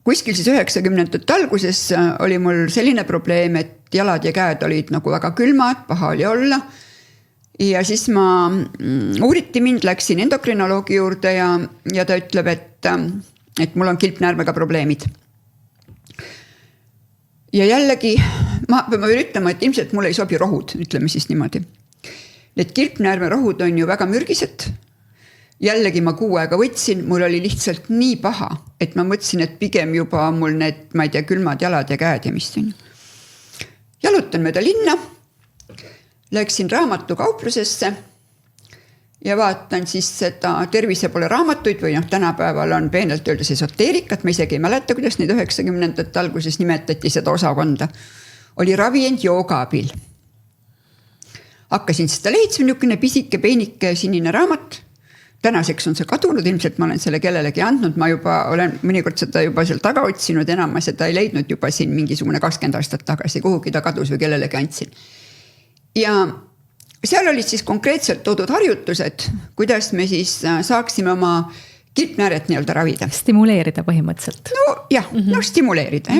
kuskil siis 90. alguses oli mul selline probleem, et jalad ja käed olid nagu väga külmad, paha oli olla. Ja siis ma uuriti mind, läksin endokrinoloogi juurde ja ta ütleb, et mul on kilpnäärmega probleemid. Ja jällegi, ma pean ütlema, et ilmselt mul ei sobi rohud, ütleme siis niimoodi. Need kilpnäärme rohud on ju väga mürgised. Jällegi ma 6 aega võtsin, mul oli lihtsalt nii paha, et ma mõtlesin, et pigem juba mul need, ma ei tea, külmad jalad ja käed ja mis on. Jalutan mööda linna, läksin raamatukauplusesse ja vaatan siis seda Tervise pole raamatuid või tänapäeval on peenelt öeldes esoteerikat, ma isegi ei mäleta, kuidas neid 90. alguses nimetati seda osakonda. Oli ravient jooga abil. Hakkasin seda lehitsema, niisugune pisike, peenike sinine raamat. Tänaseks on see kadunud, ilmselt ma olen selle kellelegi andnud, ma juba olen mõnikord seda juba seal taga otsinud, enam ma seda ei leidnud juba siin mingisugune 20 aastat tagasi, kuhugi ta kadus või kellelegi andsin. Ja seal olid siis konkreetselt toodud harjutused, kuidas me siis saaksime oma kilpnääret nii-öelda ravida. Stimuleerida põhimõtteliselt. No jah, stimuleerida.